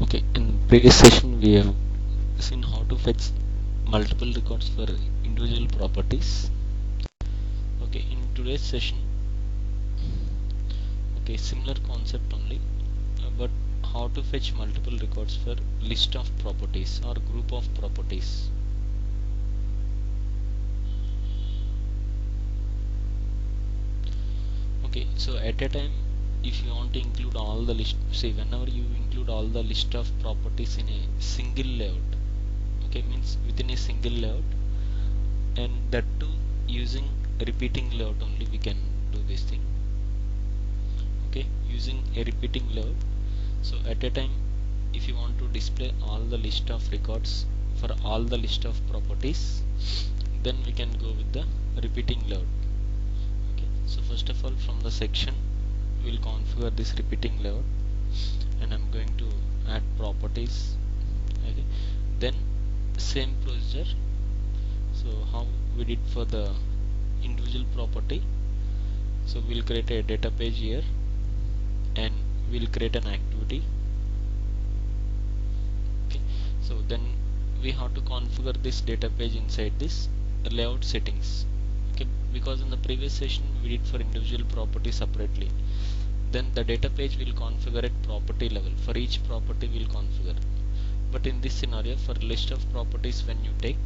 Okay, in previous session we have seen how to fetch multiple records for individual properties. Okay, in today's session, okay, similar concept only, but how to fetch multiple records for list of properties or group of properties. Okay, so at a time, if you want to include all the list, say whenever you include all the list of properties in a single layout, okay, means within a single layout, and that too using repeating layout only we can do this thing. Okay, using a repeating layout. So at a time, if you want to display all the list of records for all the list of properties, then we can go with the repeating layout. Okay, so first of all, from the section we'll configure this repeating layout, and I'm going to add properties. Okay, then same procedure, so how we did for the individual property. So we'll create a data page here, and we'll create an activity. Okay, so then we have to configure this data page inside this layout settings. Okay, because in the previous session we did for individual property separately, then the data page will configure at property level. For each property we'll configure, but in this scenario, for list of properties, when you take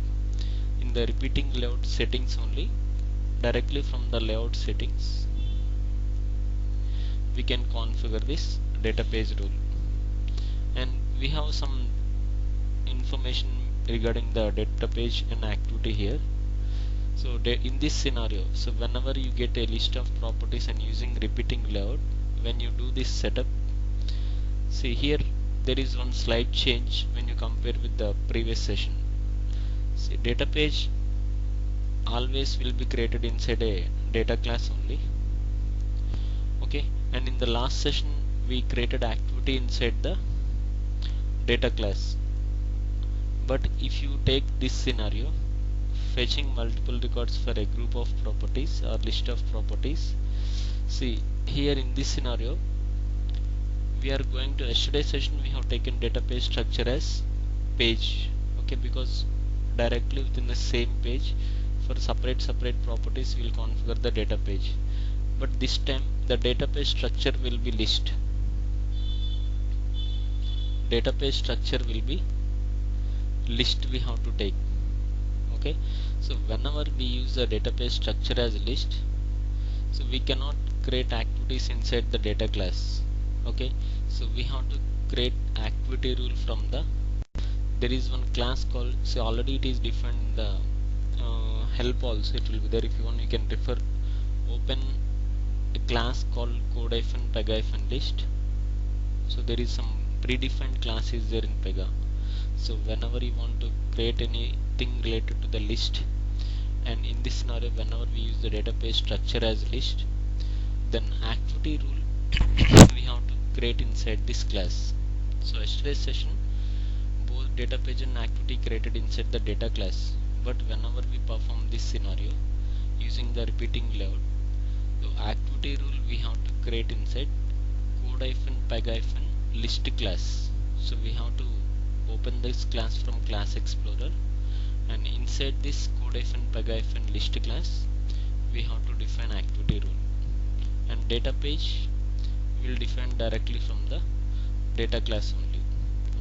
in the repeating layout settings only, directly from the layout settings we can configure this data page rule. And we have some information regarding the data page and activity here. So in this scenario, so whenever you get a list of properties and using repeating layout, when you do this setup, see here there is one slight change when you compare with the previous session. See, data page always will be created inside a data class only. Okay, and in the last session we created activity inside the data class. But if you take this scenario, fetching multiple records for a group of properties or list of properties, see here in this scenario we are going to, yesterday's session we have taken data page structure as page. Okay, because directly within the same page for separate properties we will configure the data page, but this time the data page structure will be list. Data page structure will be list we have to take. Okay, so whenever we use the data page structure as a list, so we cannot create activities inside the data class. Okay, so we have to create activity rule from the, there is one class called, so already it is defined in the help also, it will be there. If you want you can refer, open a class called code-PEGA-list. so there is some predefined class is there in PEGA. So whenever you want to create anything related to the list, and in this scenario whenever we use the data page structure as list, then activity rule we have to create inside this class. So yesterday's session both data page and activity created inside the data class, but whenever we perform this scenario using the repeating layout, so activity rule we have to create inside code-PEGA-list class. So we have to open this class from Class Explorer, and inside this code-PEGA-list class we have to define activity rule, and data page will define directly from the data class only.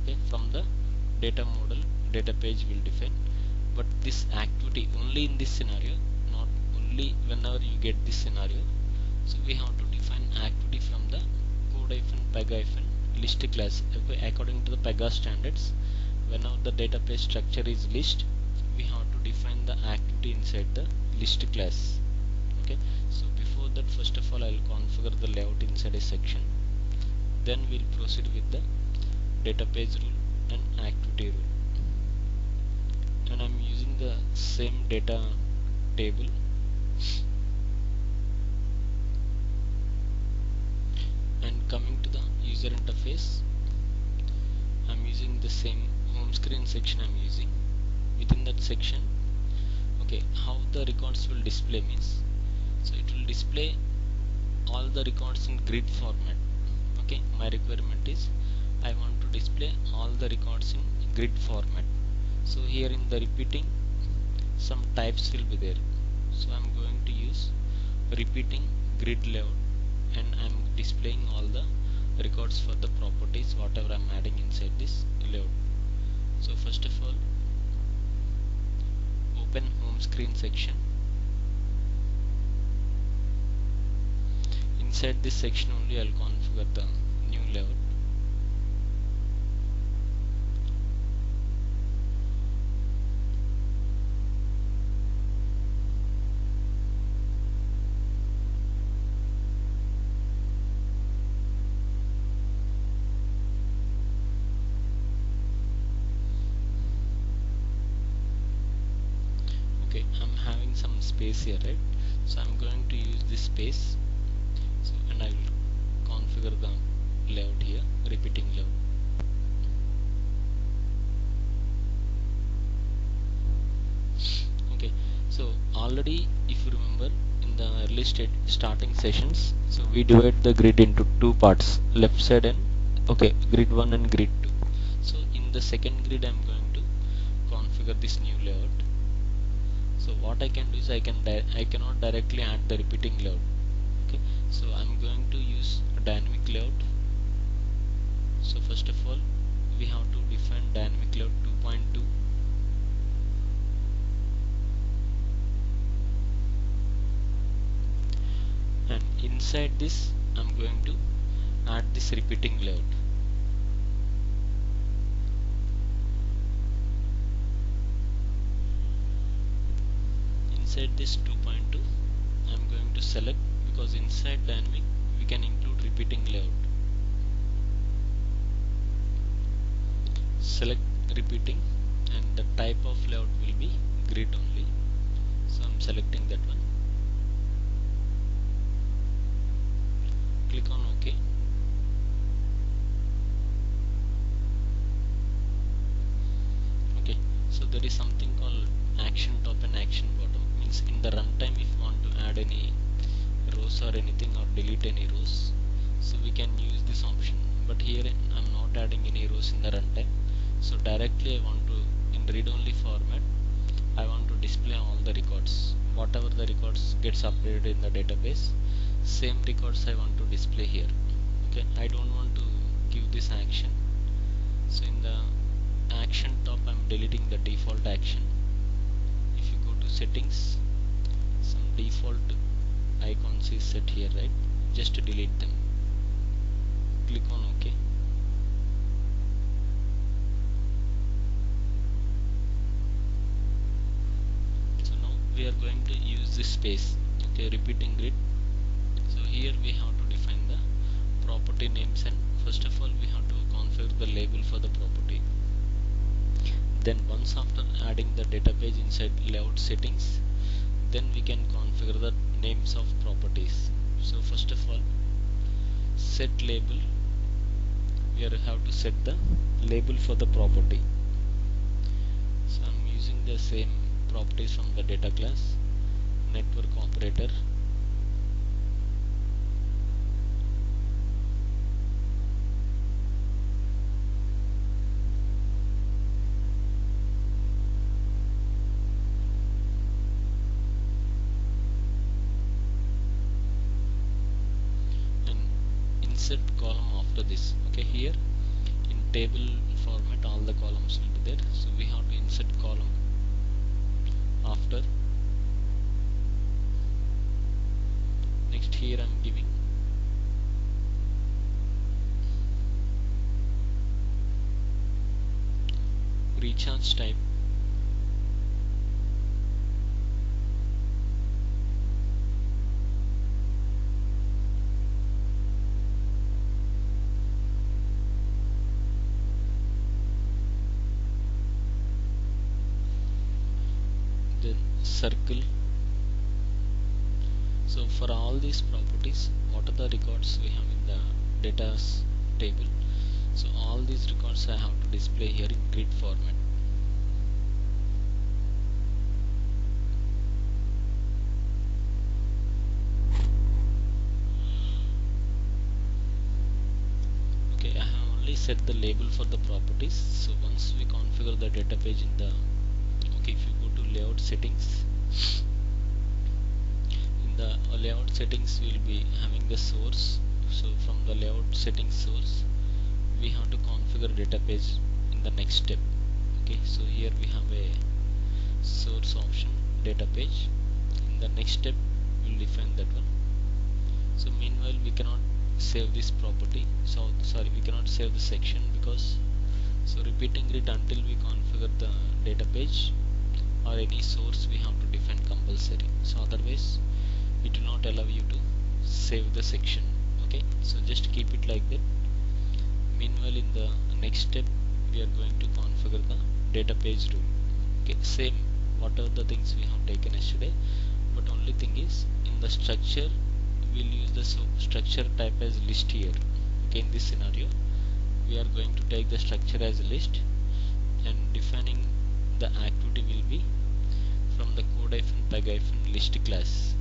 Okay, from the data model data page will define, but this activity only in this scenario, not only whenever you get this scenario. So we have to define activity from the code-PEGA-list class. Okay, according to the PEGA standards, whenever the data page structure is list, we have to define the activity inside the list class. Okay, so before that, first of all I will configure the layout inside a section, then we'll proceed with the data page rule and activity rule. And I'm using the same data table, and coming to the user interface, I'm using the same home screen section I'm using. Within that section, okay, how the records will display means, so it will display all the records in grid format. Okay, my requirement is I want to display all the records in grid format. So here in the repeating, some types will be there. So I'm going to use repeating grid layout, and I'm displaying all the records for the properties whatever I'm adding inside this layout. So first of all, open home screen section. Inside this section only I'll configure the new layout. Okay, I'm having some space here, right? So I'm going to use this space. So and I will configure the layout here, repeating layout. Okay, so already if you remember in the early starting sessions, so we divide the grid into two parts, left side and grid 1 and grid 2. So in the second grid I'm going to configure this new layout. So what I can do is I cannot directly add the repeating layout. Okay, so I'm going to use a dynamic layout. So first of all, we have to define dynamic layout 2.2. and inside this I'm going to add this repeating layout. Inside this 2.2 I'm going to select, because inside dynamic we can include repeating layout. Select repeating, and the type of layout will be grid only. So I'm selecting that one. Click on OK. Okay, so there is something called action top and action bottom. Means in the runtime, if you want to add any rows or anything or delete any rows, so we can use this option. But here I'm not adding any rows in the runtime. So directly I want to, in read-only format, I want to display all the records. Whatever the records gets updated in the database, same records I want to display here. Okay, I don't want to give this action. So in the action top I'm deleting the default action. If you go to settings, some default icons is set here, right? Just to delete them. Click on OK. So now we are going to use this space. Okay, repeating grid. So here we have to define the property names, and first of all we have to configure the label for the property. Then once after adding the data page inside layout settings, then we can configure the names of properties. So first of all, set label, we have to set the label for the property. So I'm using the same properties from the data class, network operator, insert column after this. Okay, here in table format all the columns will be there, so we have to insert column after. Next here I'm giving recharge type. Then circle. So for all these properties, what are the records we have in the data table? So all these records I have to display here in grid format. Okay, I have only set the label for the properties. So once we configure the data page in the if you go to layout settings, in the layout settings we will be having the source. So from the layout settings source we have to configure data page in the next step. So here we have a source option data page. In the next step we'll define that one. So meanwhile we cannot save this property, so sorry, we cannot save the section because repeating it until we configure the data page or any source we have to define compulsory, so otherwise it will not allow you to save the section. So just keep it like that. Meanwhile in the next step we are going to configure the data page rule. Same whatever the things we have taken yesterday, but only thing is in the structure we'll use the structure type as list here. In this scenario we are going to take the structure as a list, and defining the activity will be from the code-peg-list class.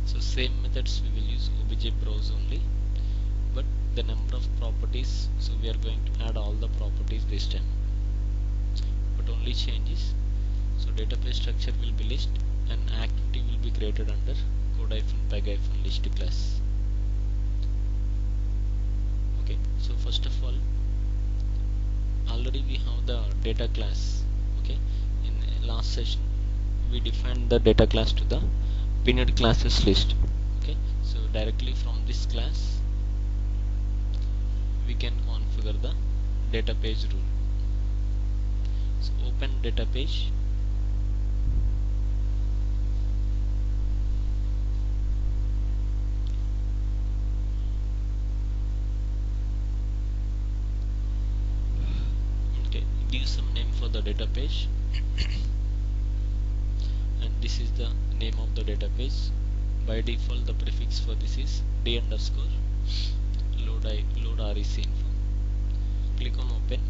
So same methods we will use obj browse only, but the number of properties, so we are going to add all the properties this time, but only changes. So data page structure will be list and activity will be created under code-peg-list class. So first of all, already we have the data class. In last session we defined the data class to the pinned classes list. So directly from this class we can configure the data page rule. So open data page. Give some name for the data page and this is the name of the data page. By default the prefix for this is d underscore load rec info. Click on open.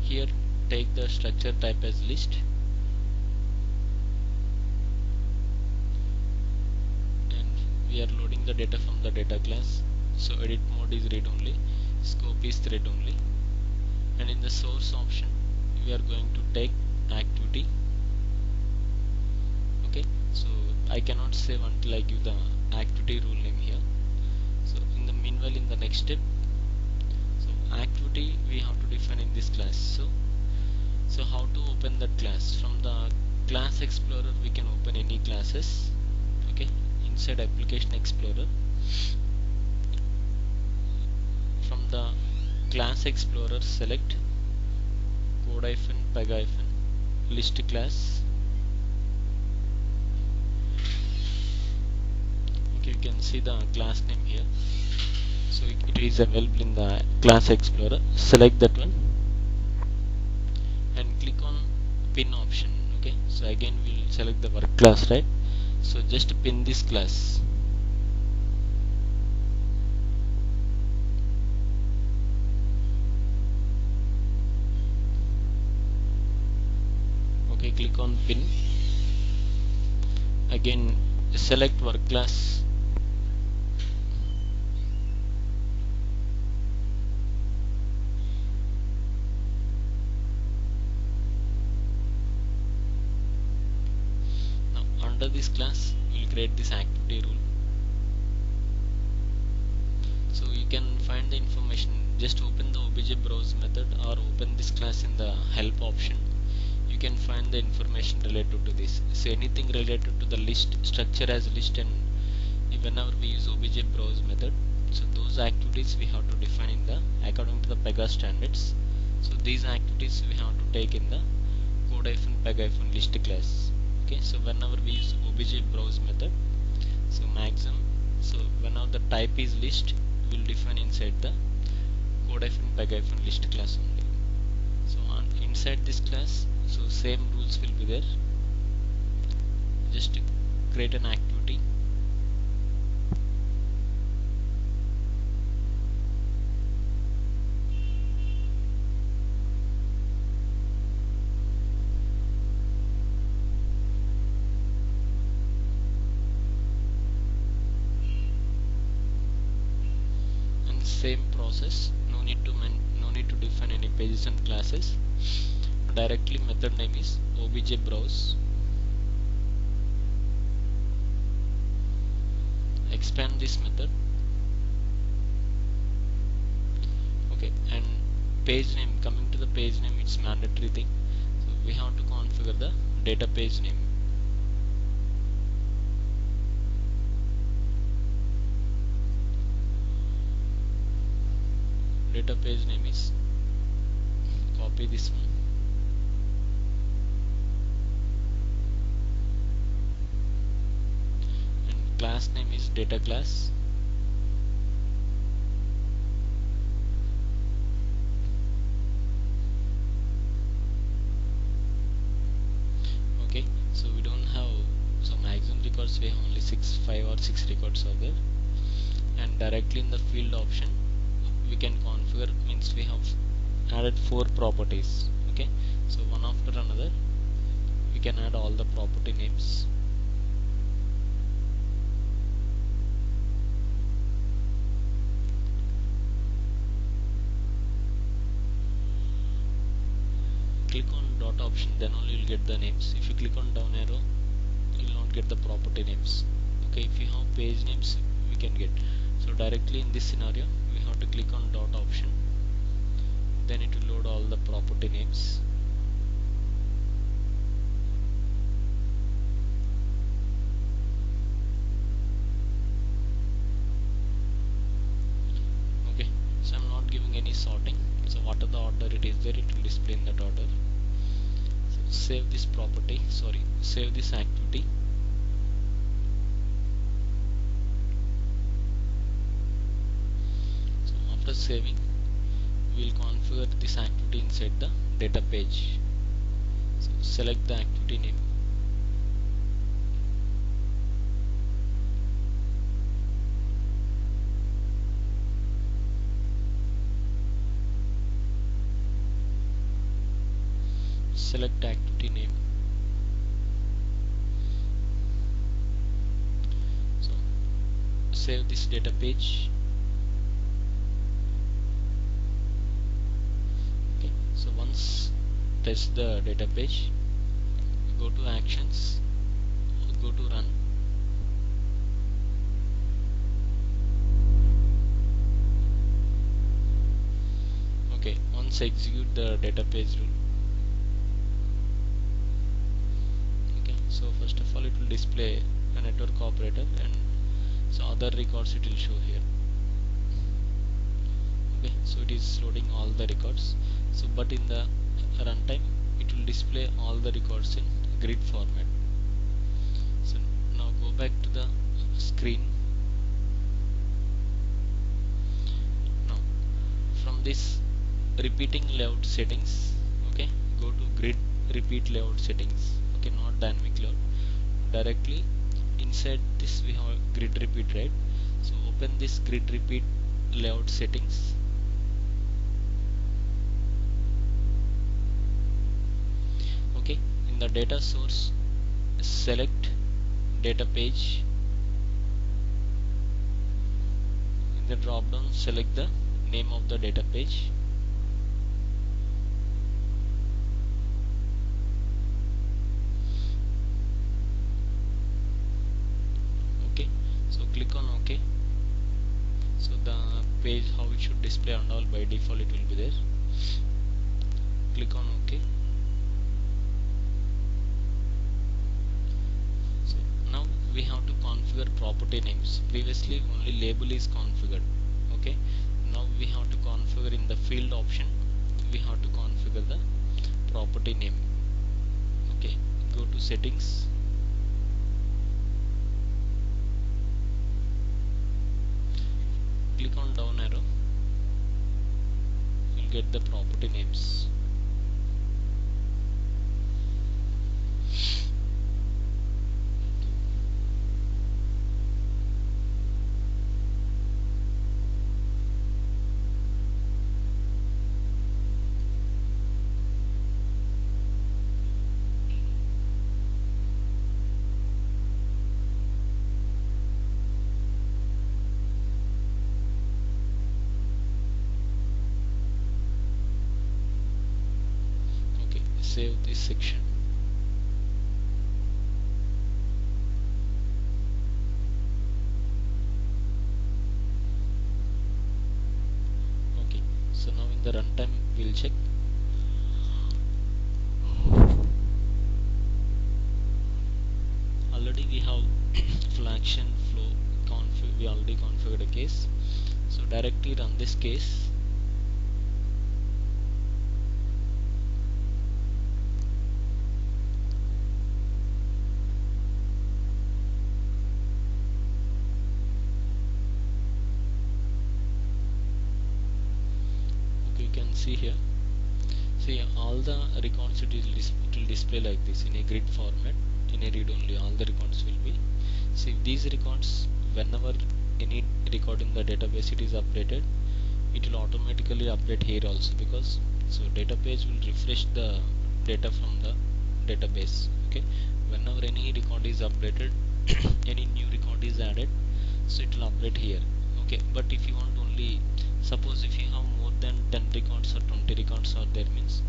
Here take the structure type as list, we are loading the data from the data class. So edit mode is read only, scope is thread only, and in the source option we are going to take activity. So I cannot save until I give the activity rule name here. So in the meanwhile in the next step, so activity we have to define in this class. So how to open that class? From the class explorer we can open any classes. Inside application explorer, from the class explorer select code-peg-list class. You can see the class name here, so it is available in the class explorer. Select that one and click on pin option. So again we will select the work class, right? So just pin this class. Click on pin. Again select work class. Now under this class we will create this activity rule. So you can find the information, just open the obj browse method or open this class in the help option. You can find the information related to this. So anything related to the list, structure as list, and whenever we use obj browse method, so those activities we have to define in the according to the PEGA standards. So these activities we have to take in the code-peg-list class. So whenever we use obj browse method, so maximum, so whenever the type is list, we will define inside the code-peg-list class only. So inside this class, so same rules will be there. Just create an activity. same process. No need to define any pages and classes. Directly method name is obj browse. Expand this method. Okay, and page name, coming to the page name, it's mandatory thing. So we have to configure the data page name. Data page name is, copy this one, and class name is data class. Okay, so we don't have some maximum records, we have only 5 or 6 records are there. And directly in the field option we can configure, means we have added 4 properties. Okay, so one after another we can add all the property names. Click on dot option, then only you'll get the names. If you click on down arrow, you'll not get the property names. Okay, if you have page names, we can get. So directly in this scenario we have to click on dot option, then it will load all the property names. Okay, so I'm not giving any sorting, so what are the order it is there, it will display in that order. So save this property, save this activity. So after saving, we will configure this activity inside the data page. So select the activity name. Select activity name. So save this data page. Okay, so once test the data page, go to actions, go to run. Okay, once execute the data page rule. Okay, so first of all it will display a network operator, and so other records it will show here. Okay, so it is loading all the records. So but in the runtime it will display all the records in grid format. So now go back to the screen. Now from this repeating layout settings, okay, go to grid repeat layout settings. Okay, not dynamic layout, directly inside this we have grid repeat, right? So open this grid repeat layout settings. Okay, in the data source select data page. In the drop down select the name of the data page. Okay, so click on OK. So the page how it should display and all, by default it will be there. Click on OK. So now we have to configure property names. Previously only label is configured. Okay, now we have to configure in the field option, we have to configure the property name. Okay, go to settings, click on down arrow, you'll get the property names. save this section. Okay, so now in the runtime we'll check. Already we have flaction flow config, we already configured a case, so directly run this case. Okay, you can see here, see all the records it will display like this in a grid format. In a read only, all the records will be, see these records, whenever any record in the database it is updated, it will automatically update here also, because so database will refresh the data from the database. Okay, whenever any record is updated any new record is added, so it will update here. Okay, but if you want only, suppose if you have more than 10 records or 20 records are there, means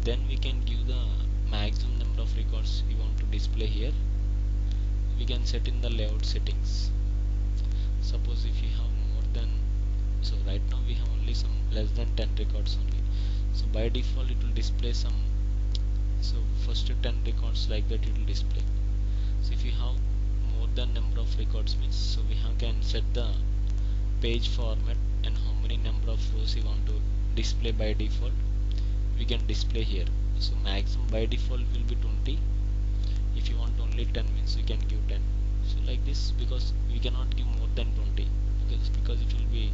then we can give the maximum number of records we want to display here. We can set in the layout settings. Suppose if you have more than, so right now we have only some less than 10 records only, so by default it will display some, so first 10 records like that it will display. So if you have more than number of records, means so we can set the page format and how many number of rows you want to display. By default we can display here, so maximum by default will be 20. If you want only 10, means we can give 10. So like this, because we cannot give more than 20, because it will be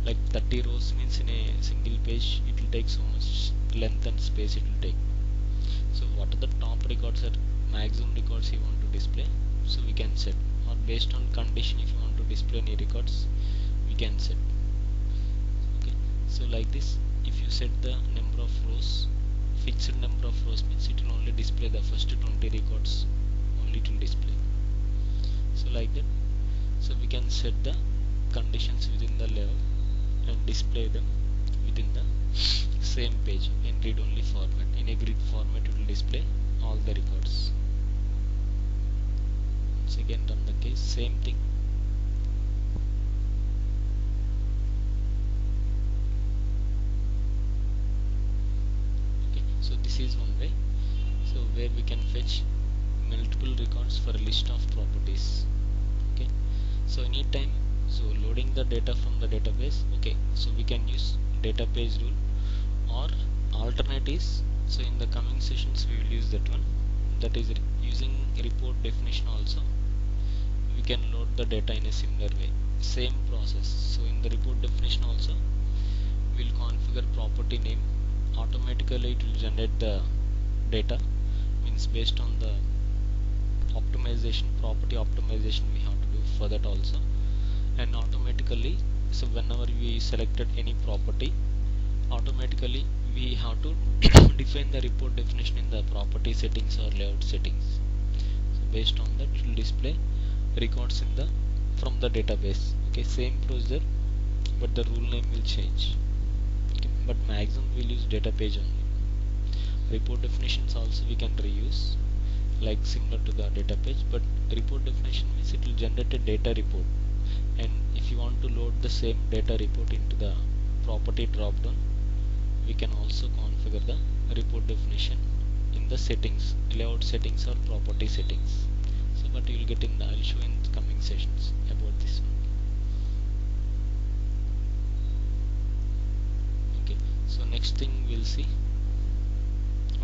like 30 rows, means in a single page it will take so much length and space it will take. So what are the top records or maximum records you want to display, so we can set, or based on condition if you want to display any records we can set. Okay, so like this, if you set the number of rows, fixed number of rows, means it will only display the first 20 records only, it will display. So like that, so we can set the conditions within the level and display them within the same page in read only format. In a grid format it will display all the records. Once again run the case, same thing. Okay, so this is one way, so where we can fetch multiple records for a list of properties. Okay, so anytime, so loading the data from the database, okay, so we can use data page rule, or alternatives, so in the coming sessions we will use that one, that is using report definition also we can load the data in a similar way, same process. So in the report definition also we will configure property name, automatically it will generate the data, means based on the optimization, property optimization we have to do for that also, and automatically, so whenever we selected any property, automatically we have to define the report definition in the property settings or layout settings. So based on that it will display records in the from the database. Okay, same procedure, but the rule name will change. Okay, but maximum we'll use data page only. Report definitions also we can reuse, like similar to the data page, but report definition means it will generate a data report, and if you want to load the same data report into the property drop down, we can also configure the report definition in the settings, layout settings or property settings. So but you will get in the, I will show in the coming sessions about this one. Okay, so next thing we'll see.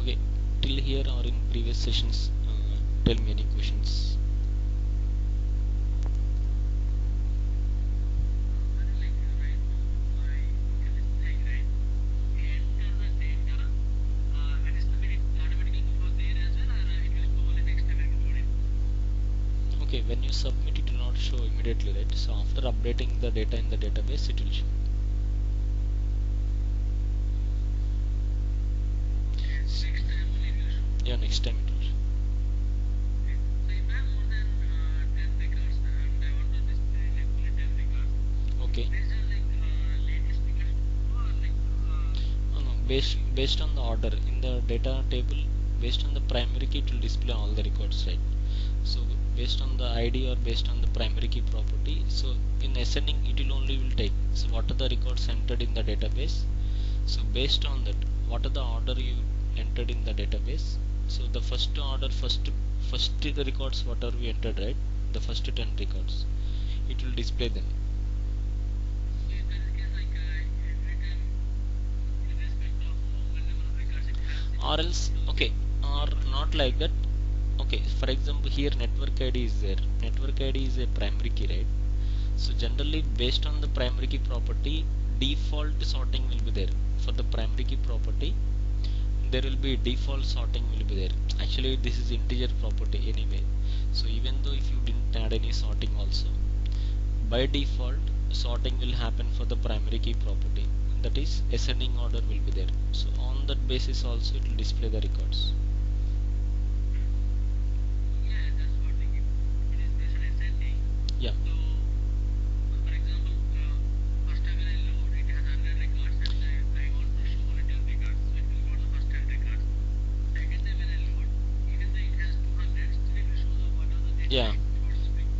Okay, till here or in previous sessions, tell me any questions. Okay, when you submit it will not show immediately, right? So after updating the data in the database it will show. Yeah, next time it will show. Okay. No, based on the order in the data table, based on the primary key it will display all the records, right? So based on the id or based on the primary key property, so in ascending it will only will take, so what are the records entered in the database, so based on that what are the order you entered in the database, so the first order, first the records what are we entered, right? The first 10 records it will display them. Or else, okay, or not like that. Okay, for example here network id is there, network id is a primary key, right? So generally based on the primary key property, default sorting will be there. For the primary key property there will be default sorting will be there. Actually this is integer property anyway, so even though if you didn't add any sorting also, by default sorting will happen for the primary key property, that is ascending order will be there. So on that basis also it will display the records. Yeah.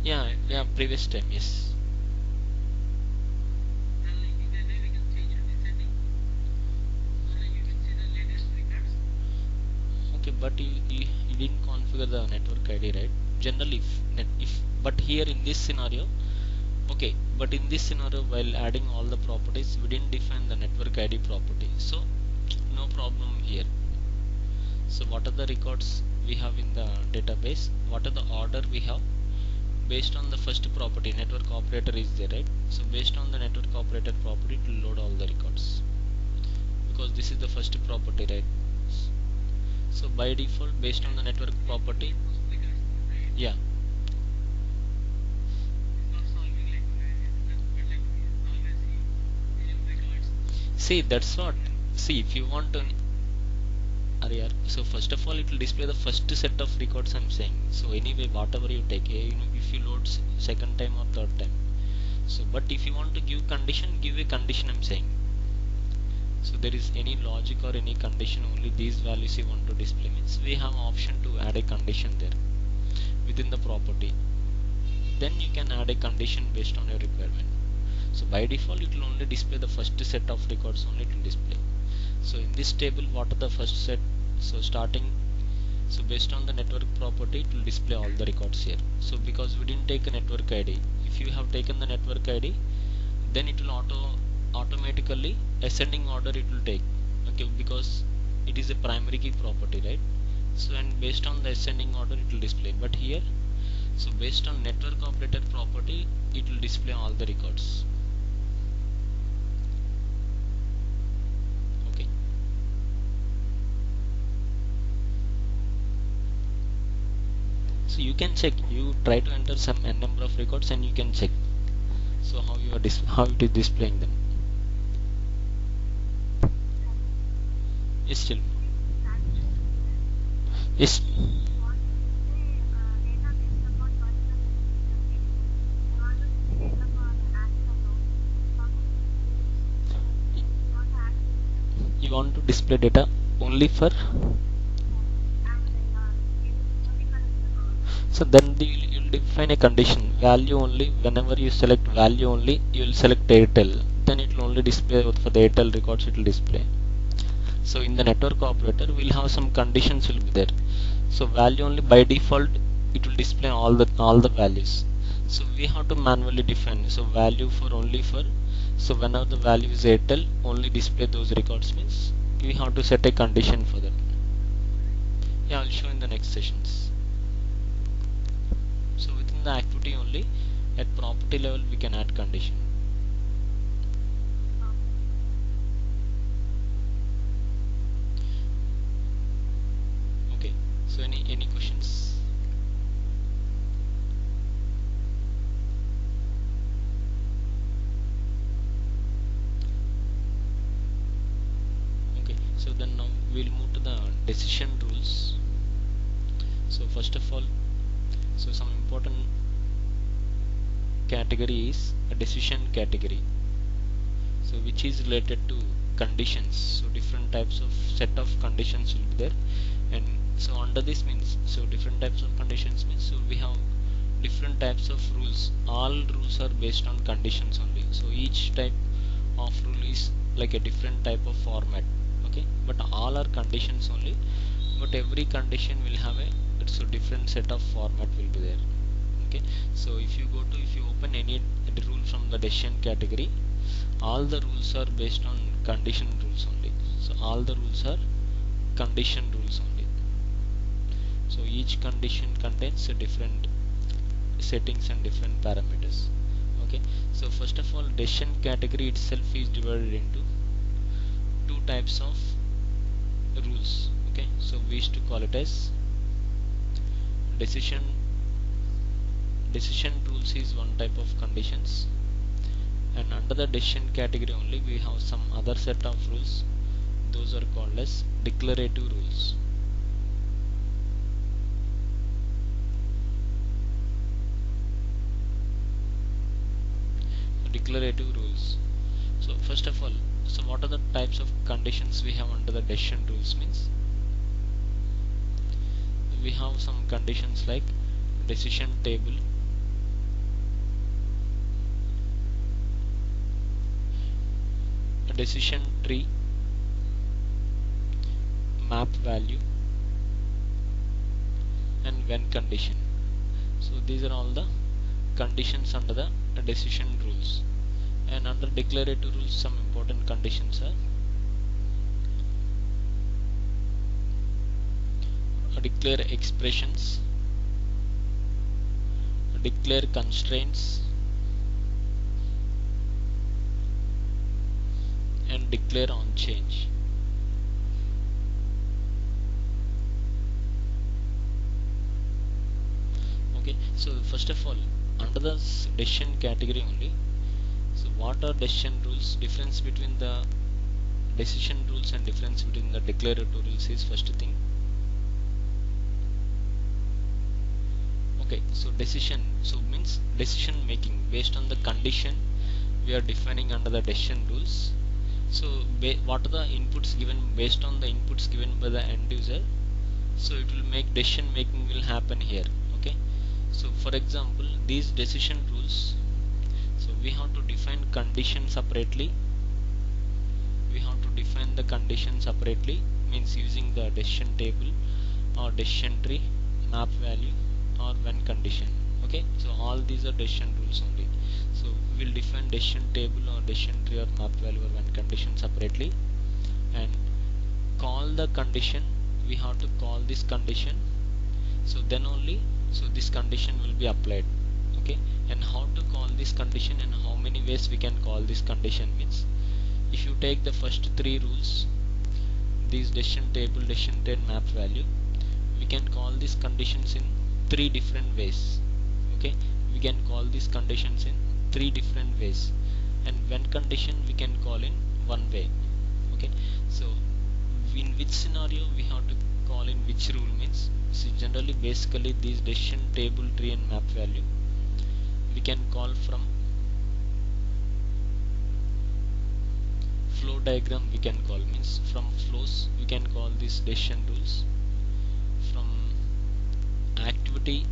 Yeah. Yeah, previous time, yes. Okay, but you didn't configure the network id, right? Generally if but here in this scenario, okay, but in this scenario while adding all the properties we didn't define the network id property, so no problem here. So what are the records we have in the database, what are the order we have, based on the first property network operator is there, right? So based on the network operator property to load all the records, because this is the first property, right? So by default based on the network property, yeah. See, that's what, see if you want to Arya, so first of all it will display the first set of records I'm saying. So anyway whatever you take, if you load second time or third time, so but if you want to give condition, give a condition I'm saying. So there is any logic or any condition, only these values you want to display, means we have option to add a condition there within the property, then you can add a condition based on your requirement. So by default it will only display the first set of records only to display. So in this table what are the first set, so starting, so based on the network property it will display all the records here. So because we didn't take a network id, if you have taken the network id then it will automatically ascending order it will take, okay, because it is a primary key property, right? So and based on the ascending order it will display, but here, so based on network operator property it will display all the records. Okay, so you can check, you try to enter some n number of records and you can check, so how you are how it is displaying them. Yes, still, yes. You want to display data only for, so then you'll define a condition value only, whenever you select value only you will select Airtel, then it will only display for the Airtel records it will display. So in the network operator we'll have some conditions will be there, so value only by default it will display all the values, so we have to manually define, so value for only for, so whenever the value is Airtel only display those records, means we have to set a condition for that. Yeah, I'll show in the next sessions. So within the activity only at property level we can add condition. Okay, so any questions? Okay, so then now we'll move to the decision rules. So first of all, so some important category is a decision category, so which is related to conditions. So different types of set of conditions will be there, and so under this means, so different types of conditions means, so we have different types of rules. All rules are based on conditions only. So each type of rule is like a different type of format, okay, but all are conditions only, but every condition will have a so different set of format will be there. Okay, so if you open any rule from the decision category, all the rules are based on condition rules only. So all the rules are condition rules only. So each condition contains a different settings and different parameters. Okay, so first of all, decision category itself is divided into two types of rules. Okay, so we used to call it as decision rules is one type of conditions, and under the decision category only we have some other set of rules. Those are called as declarative rules. Declarative rules. So first of all, so what are the types of conditions we have under the decision rules means? We have some conditions like decision table, a decision tree, map value, and when condition. So these are all the conditions under the decision rules. And under declarative rules, some important conditions are declare expressions, declare constraints, and declare on change. Okay, so first of all, under the decision category only, so what are decision rules? Difference between the decision rules and difference between the declarative rules is first thing. Okay, so decision, so means decision making based on the condition we are defining under the decision rules. So what are the inputs given based on the inputs given by the end user, so it will make decision making will happen here. Okay, so for example, these decision rules, so we have to define condition separately, we have to define the condition separately, means using the decision table or decision tree, map value, or when condition. Okay, so all these are decision rules only. So we will define decision table or decision tree or map value or when condition separately, and call the condition, we have to call this condition, so then only so this condition will be applied. Okay, and how to call this condition and how many ways we can call this condition means, if you take the first three rules, these decision table, decision tree, map value, we can call these conditions in three different ways. Okay, we can call these conditions in three different ways, and when condition we can call in one way. Okay, so in which scenario we have to call in which rule means, see generally basically these decision table, tree, and map value we can call from flow diagram, we can call means from flows we can call these decision rules, from activity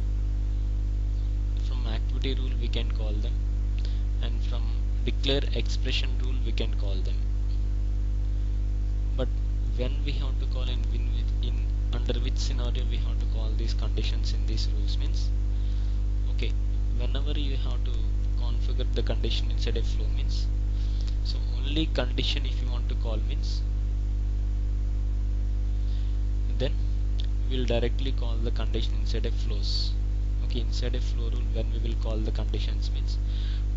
rule we can call them, and from declare expression rule we can call them. But when we have to call in under which scenario we have to call these conditions in these rules means, okay, whenever you have to configure the condition inside a flow means, so only condition if you want to call means, then we will directly call the condition inside a flows. Okay, inside a flow rule when we will call the conditions means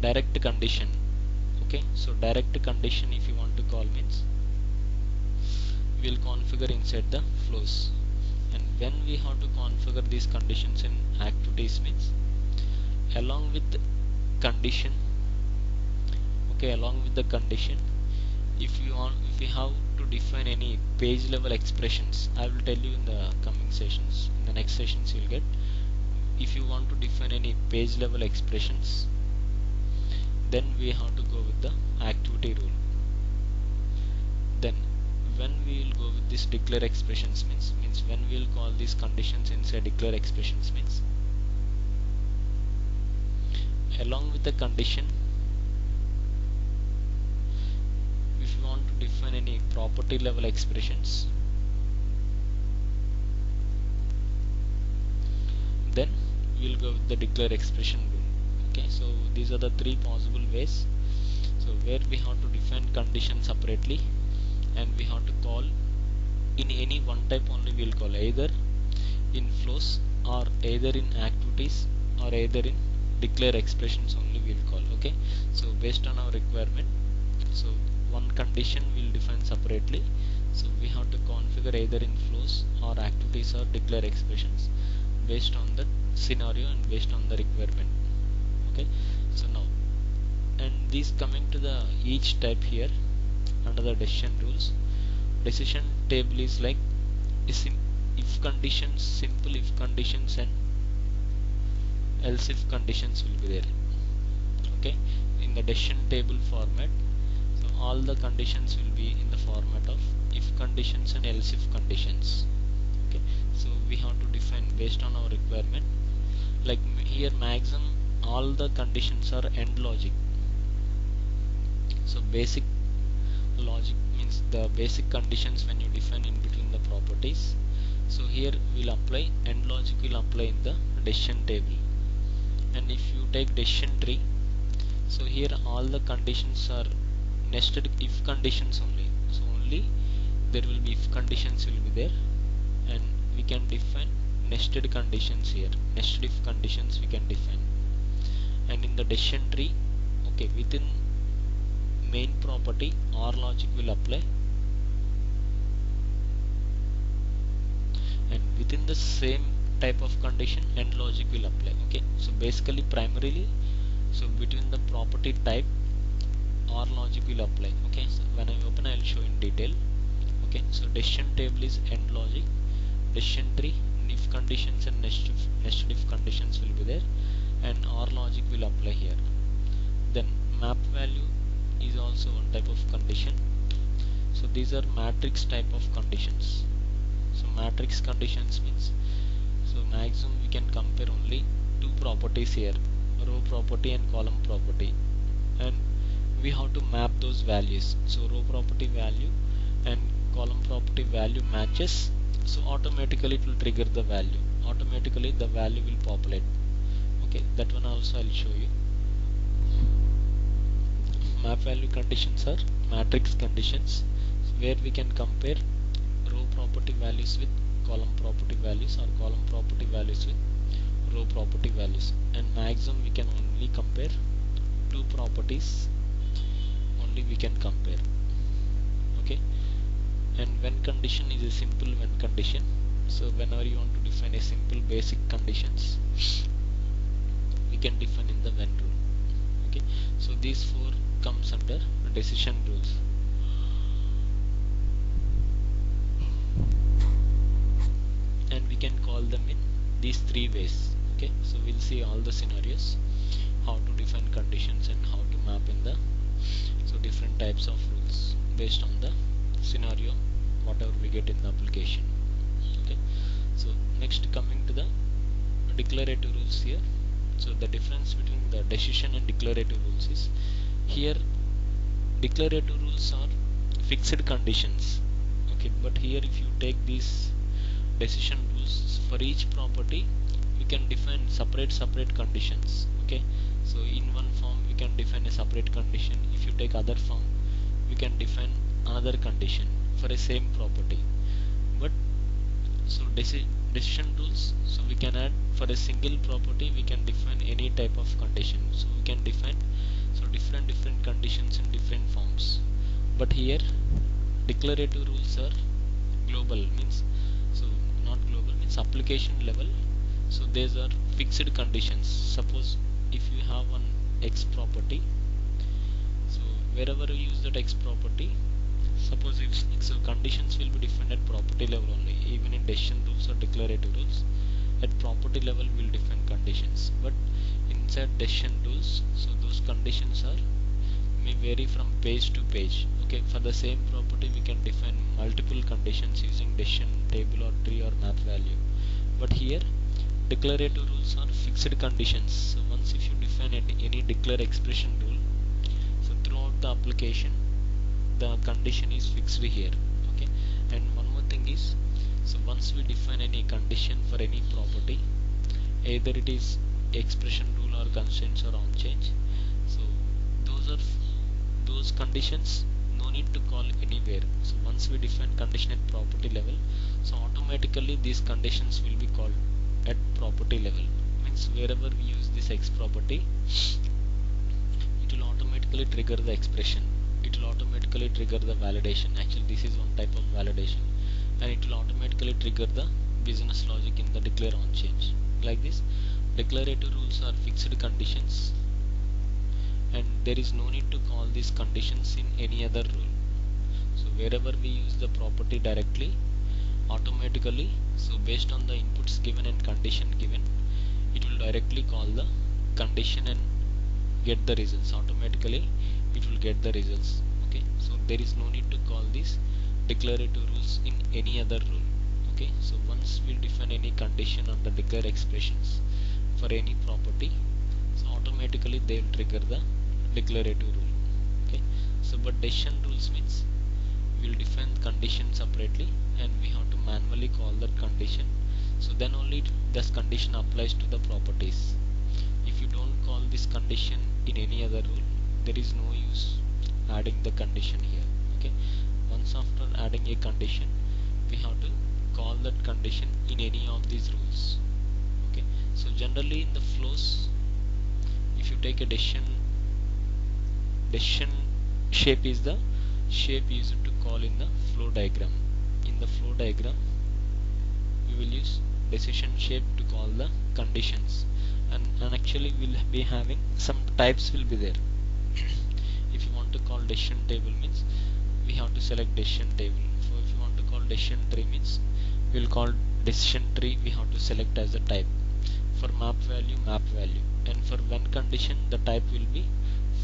direct condition. Okay, so direct condition if you want to call means we will configure inside the flows, and when we have to configure these conditions in activities means along with condition. Okay, along with the condition, if you have to define any page level expressions, I will tell you in the coming sessions, in the next sessions you will get. If you want to define any page level expressions, then we have to go with the activity rule. Then when we will go with this declare expressions means when we will call these conditions inside declare expressions means along with the condition, if you want to define any property level expressions, then we'll go with the declare expression rule. Okay, so these are the three possible ways. So where we have to define condition separately, and we have to call in any one type only. We'll call either in flows or either in activities or either in declare expressions only we'll call. Okay, so based on our requirement, so one condition we'll define separately, so we have to configure either in flows or activities or declare expressions based on the scenario and based on the requirement. Okay, so now, and these coming to the each type here under the decision rules, decision table is like if conditions, simple if conditions and else if conditions will be there. Okay, in the decision table format, so all the conditions will be in the format of if conditions and else if conditions. Okay, so we have to define based on our requirement. Like here maximum all the conditions are end logic. So basic logic means the basic conditions when you define in between the properties. So here we'll apply end logic will apply in the decision table. And if you take decision tree, so here all the conditions are nested if conditions only. So only there will be if conditions will be there, and we can define nested conditions here. Nested if conditions we can define. And in the decision tree, okay, within main property OR logic will apply, and within the same type of condition end logic will apply. Okay, so basically primarily, so between the property type OR logic will apply. Okay, so when I open I will show in detail. Okay, so decision table is end logic, decision tree if conditions and nested if conditions will be there, and OR logic will apply here. Then map value is also one type of condition. So these are matrix type of conditions. So matrix conditions means, so maximum we can compare only two properties here, row property and column property, and we have to map those values. So row property value and column property value matches, so automatically it will trigger the value, automatically the value will populate. Okay, that one also I'll show you. Map value conditions are matrix conditions where we can compare row property values with column property values or column property values with row property values, and maximum we can only compare two properties only we can compare. Okay, and when condition is a simple when condition, so whenever you want to define a simple basic conditions we can define in the when rule. Okay, so these four comes under decision rules. And we can call them in these three ways. Okay, so we'll see all the scenarios, how to define conditions and how to map in the different types of rules based on the scenario whatever we get in the application. Okay, so next coming to the declarative rules here. So the difference between the decision and declarative rules is, here declarative rules are fixed conditions. Okay, but here if you take these decision rules, for each property we can define separate conditions. Okay, so in one form we can define a separate condition, if you take other form we can define another condition for a same property. But so decision rules, so we can add for a single property we can define any type of condition, so we can define so different conditions in different forms. But here declarative rules are global, means so not global means application level, so these are fixed conditions. Suppose if you have one X property, so wherever you use that X property, suppose if so conditions will be defined at property level only, even in decision rules or declarative rules at property level we will define conditions. But inside decision rules, so those conditions are may vary from page to page. Okay, for the same property we can define multiple conditions using decision table or tree or map value. But here declarative rules are fixed conditions. So once if you define any declare expression rule, so throughout the application the condition is fixed here. Okay, and one more thing is, so once we define any condition for any property, either it is expression rule or constraints or on change, so those conditions no need to call anywhere. So once we define condition at property level, so automatically these conditions will be called at property level. Means wherever we use this X property, it will automatically trigger the expression, it will automatically trigger the validation. Actually this is one type of validation, and it will automatically trigger the business logic in the declare on change. Like this, declarative rules are fixed conditions and there is no need to call these conditions in any other rule. So wherever we use the property directly, automatically, so based on the inputs given and condition given, it will directly call the condition and get the results. Automatically it will get the results. Okay, so there is no need to call these declarative rules in any other rule. Okay, so once we define any condition under declare expressions for any property, so automatically they will trigger the declarative rule. Okay, so but decision rules means we will define condition separately and we have to manually call that condition. So then only this condition applies to the properties. If you don't call this condition in any other rule, there is no use adding the condition here. Okay, once after adding a condition, we have to call that condition in any of these rules. Okay, so generally in the flows, if you take a decision shape is the shape used to call in the flow diagram. In the flow diagram we will use decision shape to call the conditions, and actually we'll be having some types will be there. If you want to call decision table means we have to select decision table. So if you want to call decision tree means we'll call decision tree, we have to select as a type. For map value, and for when condition the type will be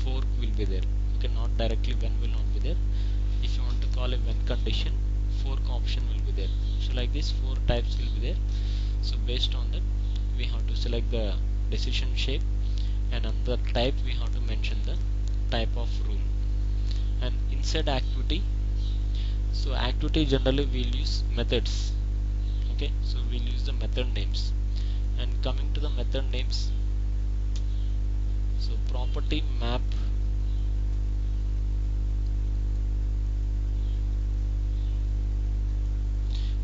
fork will be there. Okay, not directly when will not be there. If you want to call a when condition, fork option will be there. So like this 4 types will be there. So based on that we have to select the decision shape, and under type we have to mention the type of rule. And inside activity, so activity generally we'll use methods. Okay, so we'll use the method names. And coming to the method names, so property map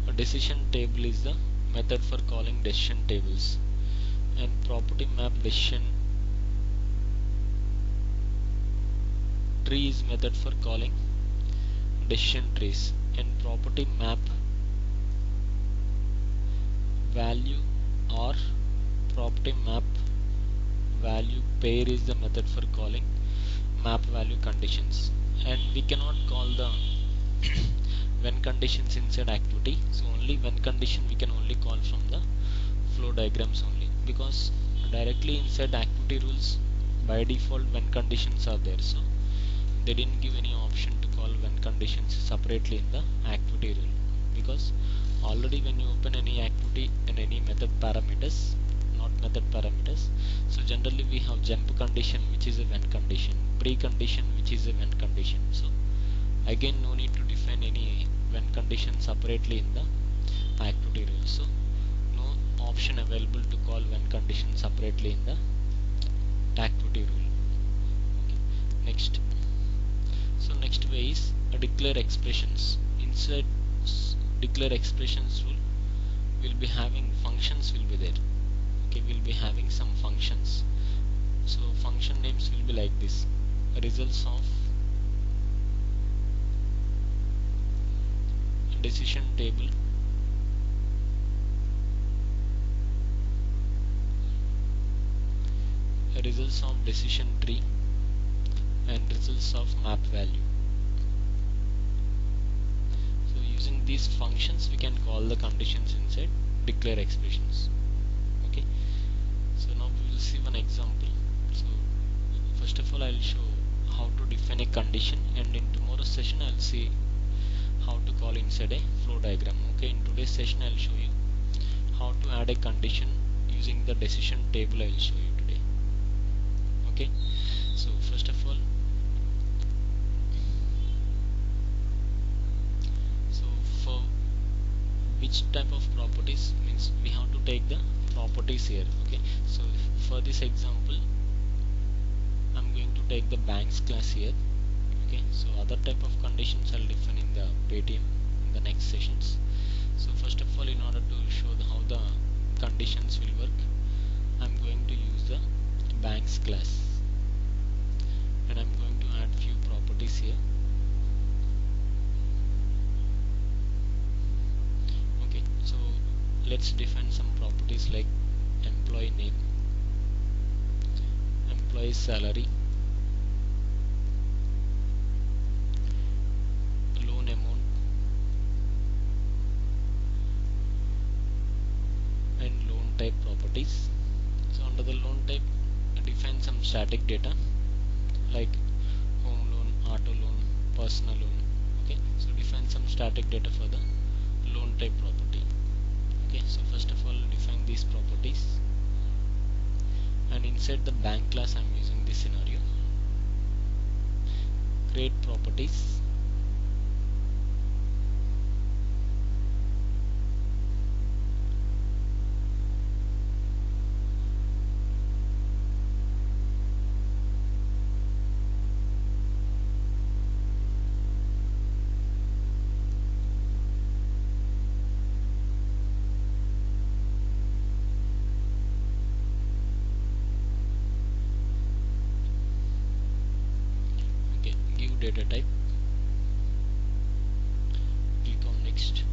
a decision table is the method for calling decision tables, and property map decision tree is method for calling decision trees, and property map value or property map value pair is the method for calling map value conditions. And we cannot call the when conditions inside activity, so only when condition we can only call from the flow diagrams only, because directly inside activity rules by default when conditions are there, so they didn't give any option to call when conditions separately in the activity rule, because already when you open any activity and any method parameters, not method parameters, so generally we have jump condition which is a when condition, precondition which is a when condition. So again no need to define any when condition separately in the activity rule, so no option available to call when condition separately in the activity rule. Okay. Next, so next way is declare expressions. Inside declare expressions rule we'll be having functions will be there. Okay, we'll be having some functions. So function names will be like this: results of decision table, results of decision tree, and results of map value. So using these functions we can call the conditions inside declare expressions. Okay, so now we will see one example. So first of all I'll show how to define a condition, and in tomorrow tomorrow's session I'll see how to call inside a flow diagram. Okay, in today's session I'll show you how to add a condition using the decision table. I will show you today. Okay, so first of all, so for which type of properties, means we have to take the properties here. Okay, so for this example I'm going to take the banks class here. Okay, so other type of conditions I'll define in the Paytm in the next sessions. So first of all, in order to show how the conditions will work, I'm going to use the banks class and I'm going to add few properties here. Okay, so let's define some properties like employee name, employee salary, loan amount, and loan type properties. So under the loan type, define some static data like home loan, auto loan, personal loan. Okay, so define some static data for the loan type property. Okay, so first of all define these properties, and inside the bank class I'm using this scenario. Create properties, give data type, click on next.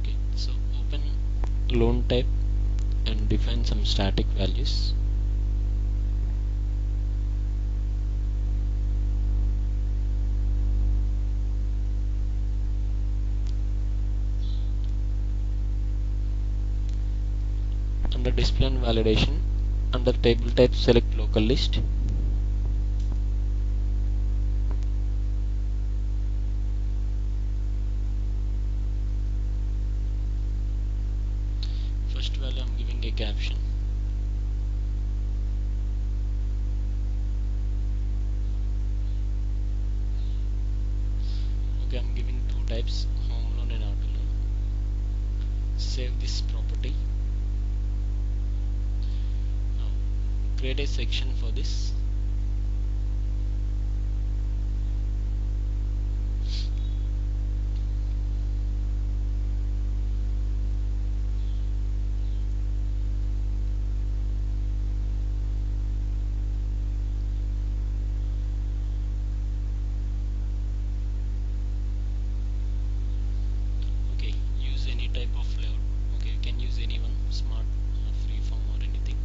Okay, so open loan type and define some static values. Under display and validation, under table type select local list. First value I'm giving a caption. Okay, I'm giving two types, home loan and auto loan. Save this property. Now create a section for this. Okay, use any type of layout. Okay, you can use any one, smart or freeform or anything.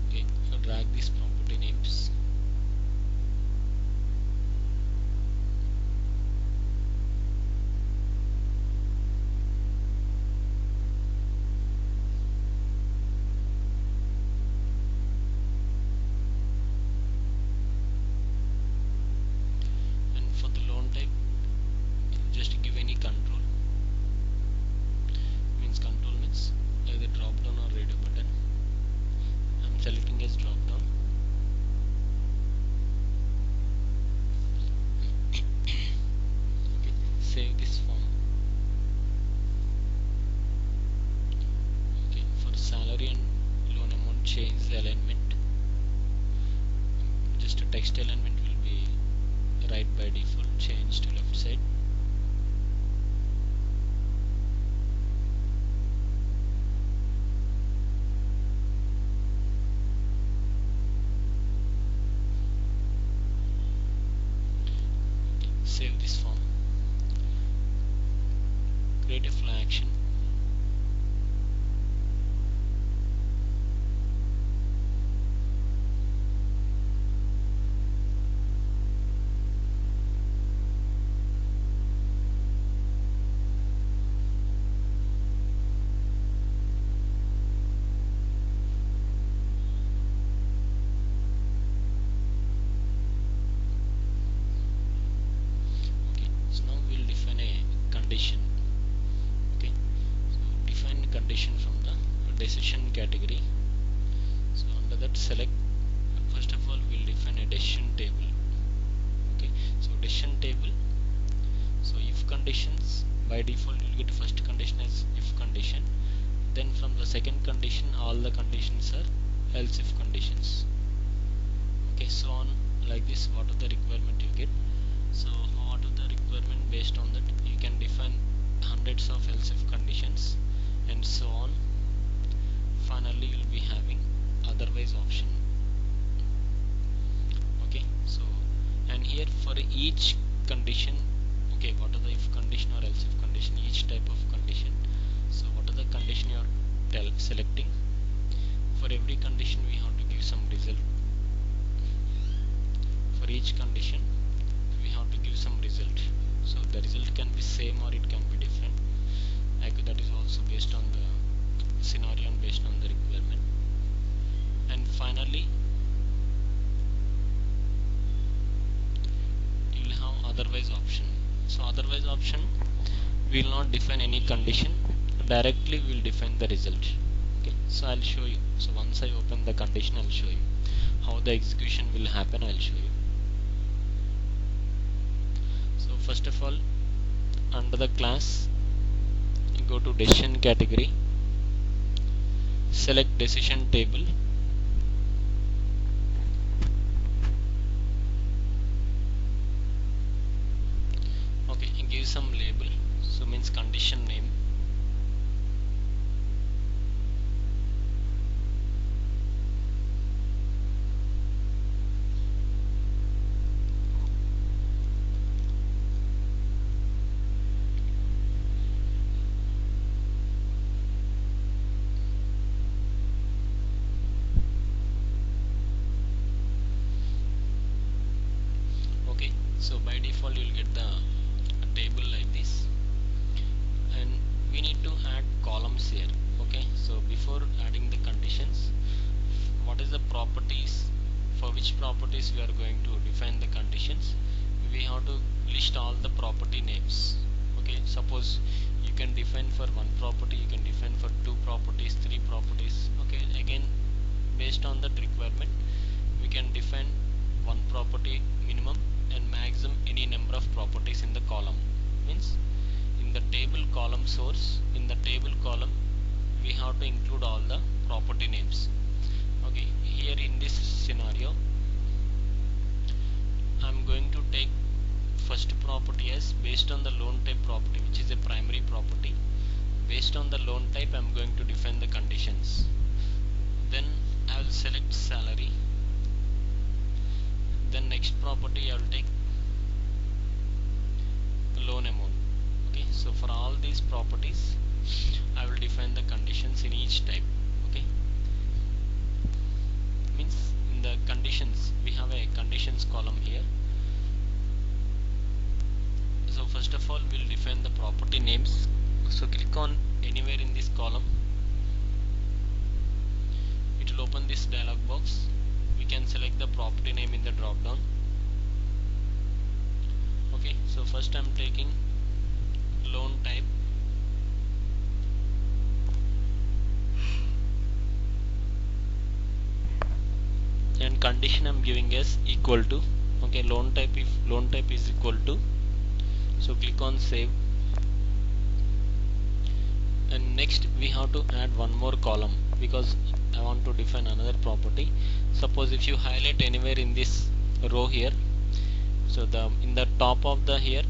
Okay, so drag these property names. And for the loan type, just give any control. Means control means either drop down or radio button. I'm selecting as drop down. Okay, save this form. Okay, for salary and loan amount, change the alignment. Just a text alignment will be right by default, change to left side. save this form, create a fly action, okay. So now we'll define a condition. Okay, so define condition from the decision category. So under that, select, first of all we'll define a decision table. Okay, so decision table, so if conditions, by default you'll get first condition as if condition, then from the second condition all the conditions are else if conditions. Okay, so on like this. What are the requirement you get? So what are the requirement, based on that you can define hundreds of else if conditions and so on. Finally you'll be having otherwise option. Okay, so and here for each condition, okay, what are the if condition or else if condition, each type of condition. So what are the condition you are selecting? For every condition we have to give some result. For each condition we have to give some result. So the result can be same or it can be different. That is also based on the scenario and based on the requirement. And finally you will have otherwise option. So otherwise option, we will not define any condition, directly we will define the result. Okay, so I'll show you. So once I open the condition, I'll show you how the execution will happen. I'll show you. So first of all, under the class, you go to decision category, select decision table, okay, and give some label, so means condition name. So by default you will get the table like this, and we need to add columns here. Okay, so before adding the conditions, what is the properties, for which properties we are going to define the conditions, we have to list all the property names. Okay, suppose you can define for one property, you can define for two properties, three properties. Okay, again based on that requirement we can define one property minimum and maximum any number of properties in the column. Means in the table column source, in the table column we have to include all the property names. Okay, here in this scenario I'm going to take first property as based on the loan type property, which is a primary property. Based on the loan type I'm going to define the conditions. Then I will select salary. Then next property I will take loan amount. Okay, so for all these properties I will define the conditions in each type. Okay, means in the conditions we have a conditions column here. So first of all we'll define the property names. So click on anywhere in this column, it will open this dialog box. We can select the property name in the drop down. Okay, so first I'm taking loan type, and condition I'm giving as equal to. Okay, loan type, if loan type is equal to, so click on save. And next we have to add one more column because I want to define another property. Suppose if you highlight anywhere in this row here, so in the top of the here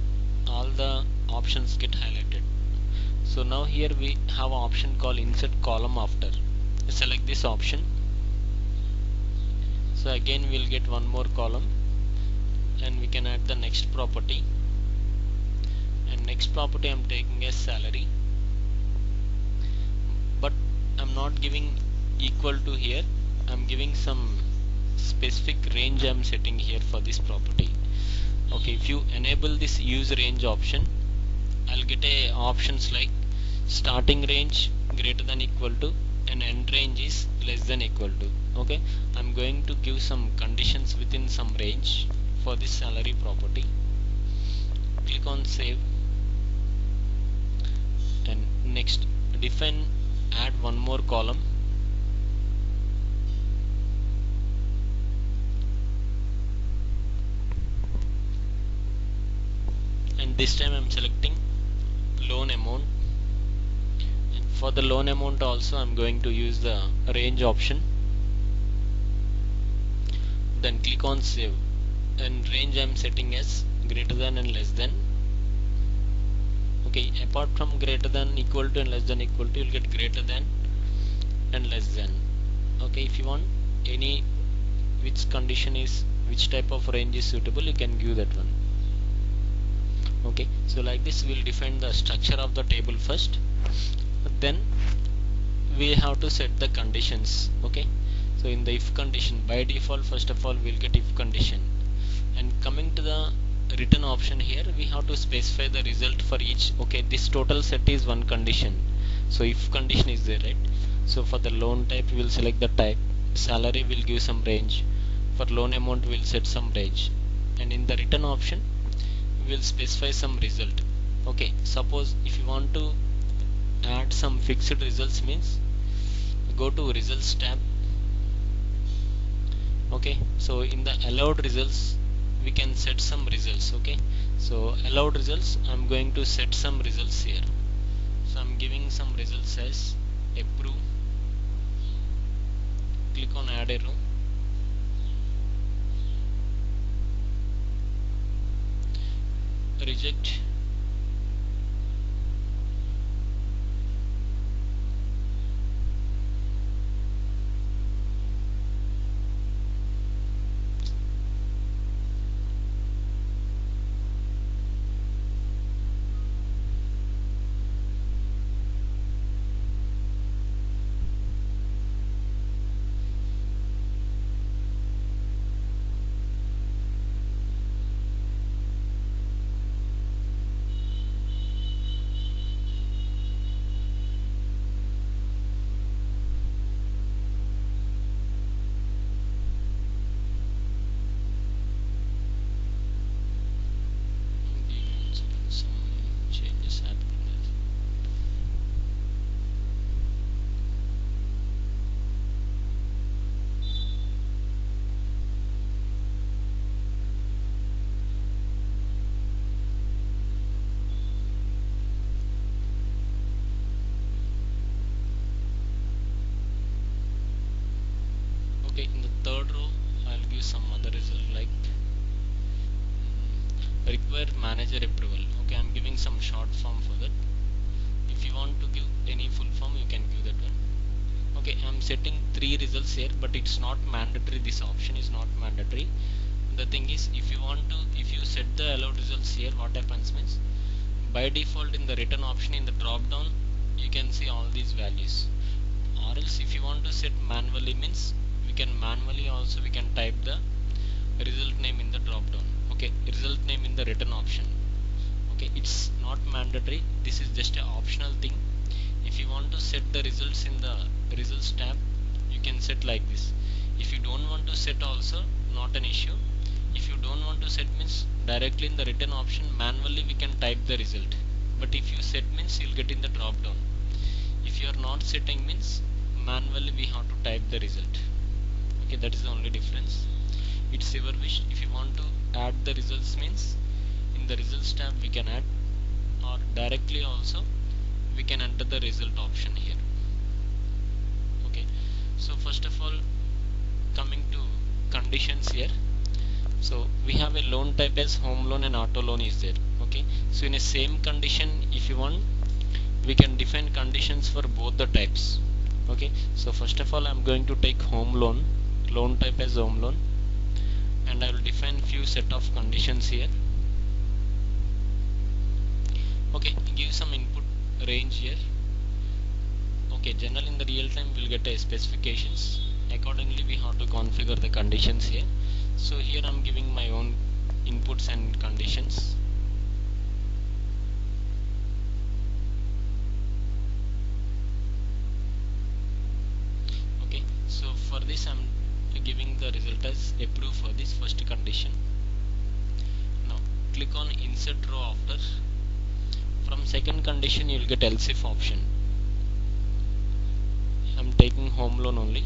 all the options get highlighted. So now here we have an option called insert column after. Select this option. So again we'll get one more column and we can add the next property. And next property I'm taking as salary, but I'm not giving equal to here. I'm giving some specific range I'm setting here for this property. Okay, if you enable this use range option, I'll get a options like starting range greater than equal to and end range is less than equal to. Okay, I'm going to give some conditions within some range for this salary property. Click on save, and next define add one more column. And this time I'm selecting loan amount, and for the loan amount also I'm going to use the range option. Then click on save, and range I'm setting as greater than and less than. Okay, apart from greater than equal to and less than equal to, you'll get greater than and less than. Okay, if you want any which condition is which type of range is suitable, you can give that one. Okay, so like this we'll define the structure of the table first, then we have to set the conditions. Okay, so in the if condition, by default first of all we'll get if condition, and coming to the return option here we have to specify the result for each. Okay, this total set is one condition, so if condition is there, right? So for the loan type we'll select the type, salary will give some range, for loan amount we'll set some range, and in the return option we will specify some result. Okay, suppose if you want to add some fixed results, means go to results tab. Okay, so in the allowed results we can set some results. Okay, so allowed results, I'm going to set some results here. So I'm giving some results as approve. Click on add a row, reject, some changes happening there. Okay, in the third row I'll give some other result like require manager approval. Okay, I'm giving some short form for that. If you want to give any full form, you can give that one. Okay, I'm setting 3 results here, but it's not mandatory. This option is not mandatory. The thing is, if you set the allowed results here, what happens means by default in the return option in the drop down you can see all these values, or else if you want to set manually, means we can manually also we can type the result name in the drop down. Okay, result name in the return option. Okay, it's not mandatory, this is just an optional thing. If you want to set the results in the results tab, you can set like this. If you don't want to set also, not an issue. If you don't want to set, means directly in the return option manually we can type the result, but if you set, means you'll get in the drop down. If you are not setting, means manually we have to type the result. Okay, that is the only difference. It's your wish. If you want to add the results, means in the results tab we can add, or directly also we can enter the result option here. Okay, so first of all, coming to conditions here, so we have a loan type as home loan and auto loan is there. Okay, so in a same condition, if you want, we can define conditions for both the types. Okay, so first of all I'm going to take home loan, loan type as home loan, and I will define few set of conditions here. Okay, give some input range here. Okay, generally in the real time we'll get a specifications. Accordingly we have to configure the conditions here. So here I'm giving my own inputs and conditions. Okay, so for this I'm giving the result as approve for this first condition. Now click on insert row after. From second condition you will get else if option. I'm taking home loan only.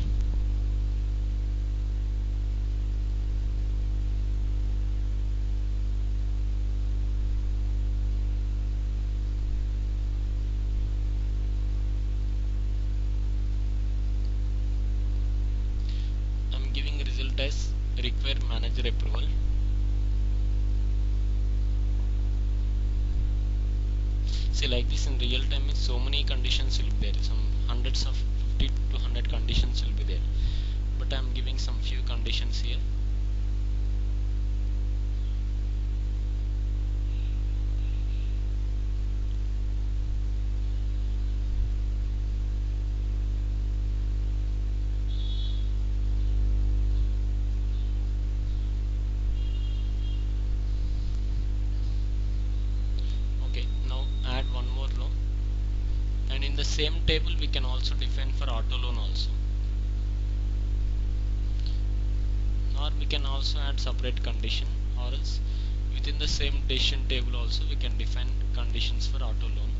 I'm giving result as require manager approval. See, like this in real time is so many conditions will be there, some hundreds of 50 to 100 conditions will be there, but I'm giving some few conditions here. Okay, now add one more row, and in the same table we can also define for auto loan also, or we can also add separate condition, or else within the same decision table also we can define conditions for auto loan.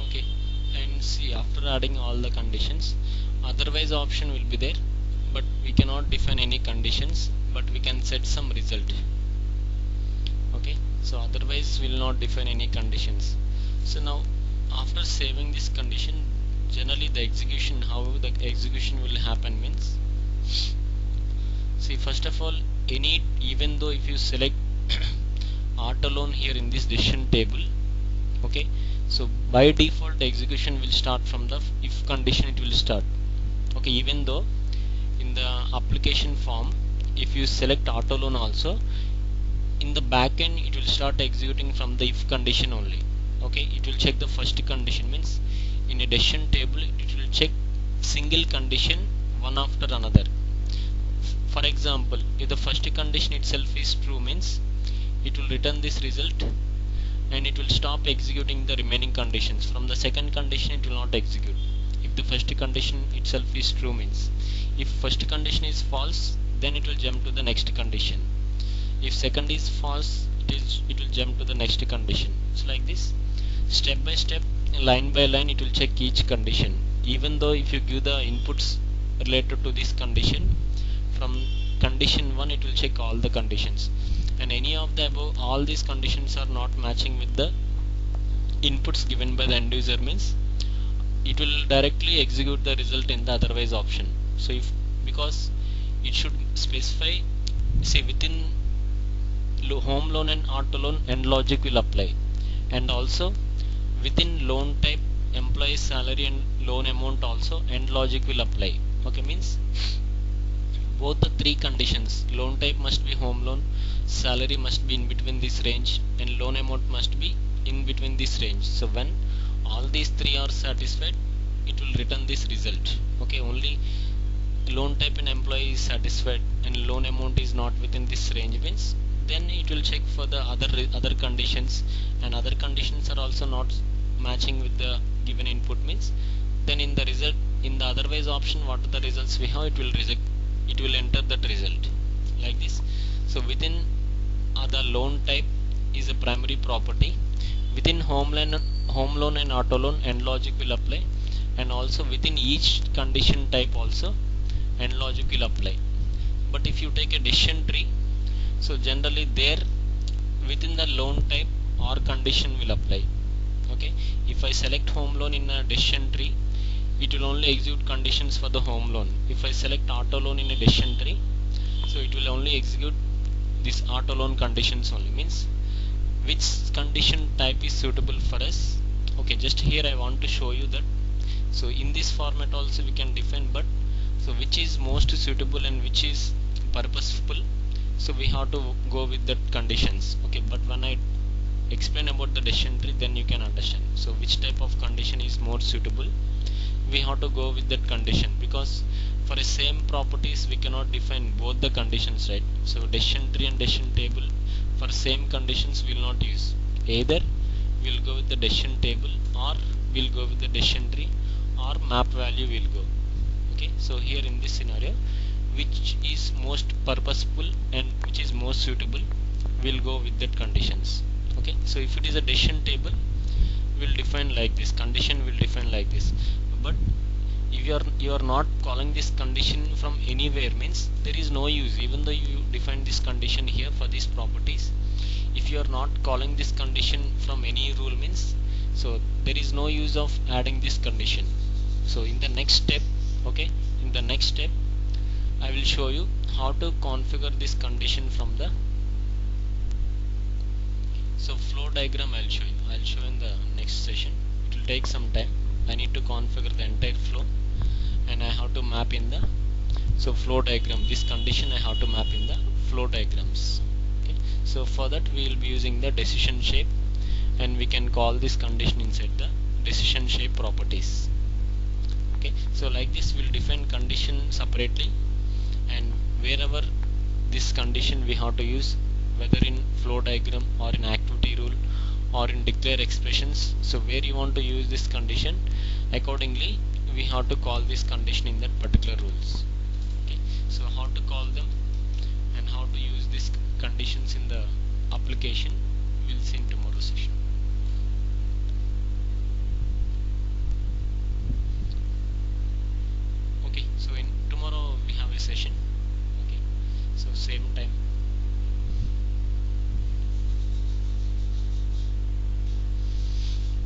Okay, and see, after adding all the conditions, otherwise option will be there, but we cannot define any conditions, but we can set some result. Okay, so otherwise we will not define any conditions. So now after saving this condition, generally the execution, how the execution will happen means, see, first of all, even though if you select auto loan here in this decision table, okay, so by default the execution will start from the if condition it will start. Okay, even though in the application form if you select auto loan also, in the backend it will start executing from the if condition only. Okay, it will check the first condition, means in a decision table it will check single condition one after another. For example, if the first condition itself is true, means it will return this result and it will stop executing the remaining conditions. From the second condition it will not execute. If the first condition itself is true, means if first condition is false, then it will jump to the next condition. If second is false, it will jump to the next condition. So like this, step by step, line by line, it will check each condition. Even though if you give the inputs related to this condition, from condition 1 it will check all the conditions, and any of the above, all these conditions are not matching with the inputs given by the end user, means it will directly execute the result in the otherwise option. So if, because it should specify, say within home loan and auto loan end logic will apply, and also within loan type, employee salary and loan amount also end logic will apply. Okay, means both the three conditions, loan type must be home loan, salary must be in between this range, and loan amount must be in between this range. So when all these three are satisfied, it will return this result. Okay, only loan type and employee is satisfied and loan amount is not within this range, means then it will check for the other conditions, and other conditions are also not matching with the given input, means then in the result, in the otherwise option, what are the results we have, it will reject, it will enter that result like this. So within other loan type, is a primary property. Within home loan and auto loan, end logic will apply, and also within each condition type also end logic will apply. But if you take a decision tree, so generally there within the loan type or condition will apply. Okay, if I select home loan in a decision tree, it will only execute conditions for the home loan. If I select auto loan in a decision tree, so it will only execute this auto loan conditions only, means which condition type is suitable for us. Okay, just here I want to show you that. So in this format also we can define, but so which is most suitable and which is purposeful, so we have to go with that conditions. Okay, but when I explain about the decision tree, then you can understand. So which type of condition is more suitable, we have to go with that condition, because for a same properties we cannot define both the conditions, right? So decision tree and decision table for same conditions will not use. Either we'll go with the decision table, or we'll go with the decision tree, or map value will go. Okay, so here in this scenario, which is most purposeful and which is most suitable, we'll go with that conditions. Okay, so if it is a decision table, will define like this, condition will define like this. But if you are not calling this condition from anywhere, means there is no use. Even though you define this condition here for these properties, if you are not calling this condition from any rule, means so there is no use of adding this condition. So in the next step, okay, in the next step I will show you how to configure this condition from the flow diagram. I'll show you in the next session. It will take some time. I need to configure the entire flow, and I have to map in the flow diagram. This condition I have to map in the flow diagrams. Okay, so for that we will be using the decision shape, and we can call this condition inside the decision shape properties. Okay, so like this we'll define condition separately, and wherever this condition we have to use, whether in flow diagram or in activity rule or in declare expressions, so where you want to use this condition, accordingly we have to call this condition in that particular rules. Okay, so how to call them and how to use these conditions in the application, we'll see in tomorrow's session. Okay, so in tomorrow we have a session. Okay, so same time.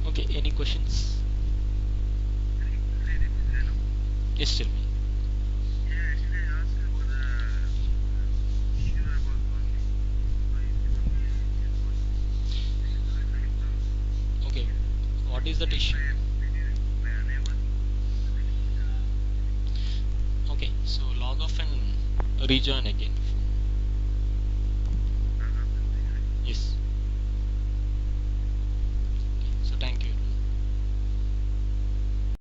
Okay, any questions? Yes, tell me. Okay, what is that issue? Okay, so log off and rejoin again.